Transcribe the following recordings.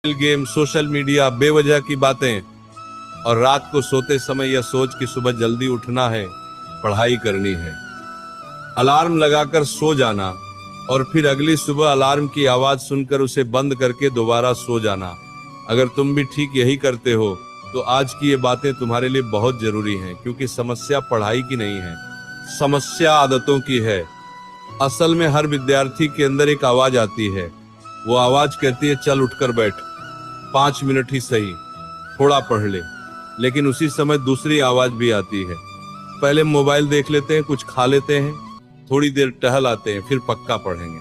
Game, social media, बेवजह की बातें, और रात को सोते समय यह सोच कि सुबह जल्दी उठना है, पढ़ाई करनी है। अलार्म लगाकर सो जाना और फिर अगली सुबह अलार्म की आवाज सुनकर उसे बंद करके दोबारा सो जाना। अगर तुम भी ठीक यही करते हो तो आज की ये बातें तुम्हारे लिए बहुत जरूरी हैं, क्योंकि समस्या पढ़ाई की नहीं है, समस्या आदतों की है। असल में हर विद्यार्थी के अंदर एक आवाज आती है। वो आवाज कहती है, चल उठकर बैठ, 5 मिनट ही सही, थोड़ा पढ़ ले। लेकिन उसी समय दूसरी आवाज भी आती है, पहले मोबाइल देख लेते हैं, कुछ खा लेते हैं, थोड़ी देर टहल आते हैं, फिर पक्का पढ़ेंगे।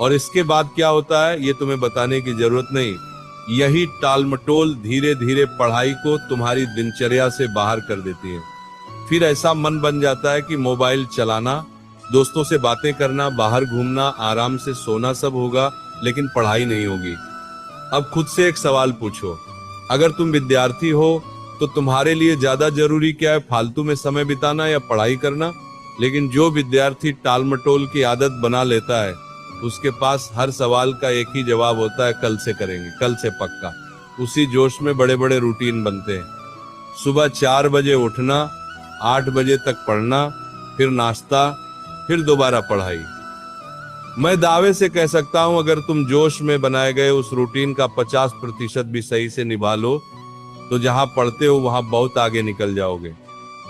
और इसके बाद क्या होता है ये तुम्हें बताने की जरूरत नहीं। यही टालमटोल धीरे धीरे पढ़ाई को तुम्हारी दिनचर्या से बाहर कर देती है। फिर ऐसा मन बन जाता है कि मोबाइल चलाना, दोस्तों से बातें करना, बाहर घूमना, आराम से सोना सब होगा, लेकिन पढ़ाई नहीं होगी। अब खुद से एक सवाल पूछो, अगर तुम विद्यार्थी हो तो तुम्हारे लिए ज्यादा जरूरी क्या है, फालतू में समय बिताना या पढ़ाई करना? लेकिन जो विद्यार्थी टालमटोल की आदत बना लेता है, उसके पास हर सवाल का एक ही जवाब होता है, कल से करेंगे, कल से पक्का। उसी जोश में बड़े बड़े रूटीन बनते हैं। सुबह 4 बजे उठना, 8 बजे तक पढ़ना, फिर नाश्ता, फिर दोबारा पढ़ाई। मैं दावे से कह सकता हूं, अगर तुम जोश में बनाए गए उस रूटीन का 50% भी सही से निभा लो तो जहां पढ़ते हो वहां बहुत आगे निकल जाओगे।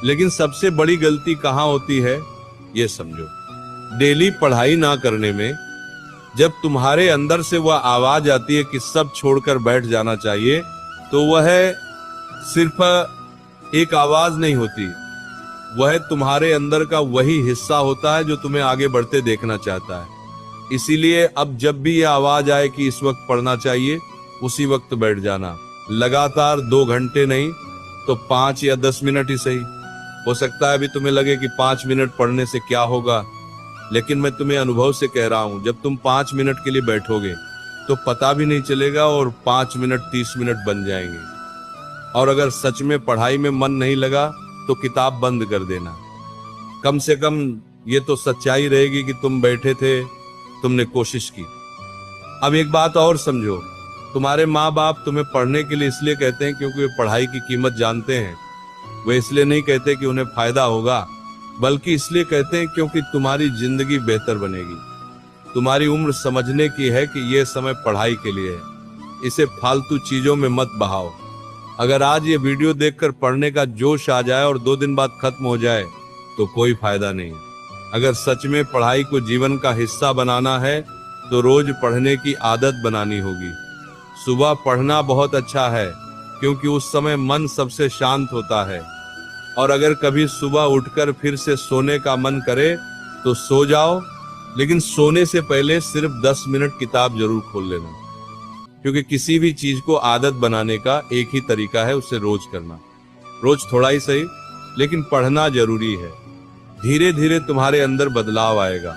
लेकिन सबसे बड़ी गलती कहां होती है ये समझो। डेली पढ़ाई ना करने में जब तुम्हारे अंदर से वह आवाज आती है कि सब छोड़कर बैठ जाना चाहिए, तो वह सिर्फ एक आवाज नहीं होती, वह तुम्हारे अंदर का वही हिस्सा होता है जो तुम्हें आगे बढ़ते देखना चाहता है। इसीलिए अब जब भी यह आवाज आए कि इस वक्त पढ़ना चाहिए, उसी वक्त बैठ जाना। लगातार 2 घंटे नहीं तो 5 या 10 मिनट ही सही। हो सकता है अभी तुम्हें लगे कि 5 मिनट पढ़ने से क्या होगा, लेकिन मैं तुम्हें अनुभव से कह रहा हूं, जब तुम 5 मिनट के लिए बैठोगे तो पता भी नहीं चलेगा और 5 मिनट 30 मिनट बन जाएंगे। और अगर सच में पढ़ाई में मन नहीं लगा तो किताब बंद कर देना। कम से कम ये तो सच्चाई रहेगी कि तुम बैठे थे, तुमने कोशिश की। अब एक बात और समझो, तुम्हारे माँ बाप तुम्हें पढ़ने के लिए इसलिए कहते हैं क्योंकि वे पढ़ाई की कीमत जानते हैं। वे इसलिए नहीं कहते कि उन्हें फायदा होगा, बल्कि इसलिए कहते हैं क्योंकि तुम्हारी जिंदगी बेहतर बनेगी। तुम्हारी उम्र समझने की है कि यह समय पढ़ाई के लिए है, इसे फालतू चीजों में मत बहाओ। अगर आज ये वीडियो देखकर पढ़ने का जोश आ जाए और 2 दिन बाद खत्म हो जाए तो कोई फायदा नहीं। अगर सच में पढ़ाई को जीवन का हिस्सा बनाना है तो रोज पढ़ने की आदत बनानी होगी। सुबह पढ़ना बहुत अच्छा है क्योंकि उस समय मन सबसे शांत होता है। और अगर कभी सुबह उठकर फिर से सोने का मन करे तो सो जाओ, लेकिन सोने से पहले सिर्फ 10 मिनट किताब जरूर खोल लेना, क्योंकि किसी भी चीज को आदत बनाने का एक ही तरीका है, उसे रोज करना। रोज थोड़ा ही सही, लेकिन पढ़ना जरूरी है। धीरे धीरे तुम्हारे अंदर बदलाव आएगा।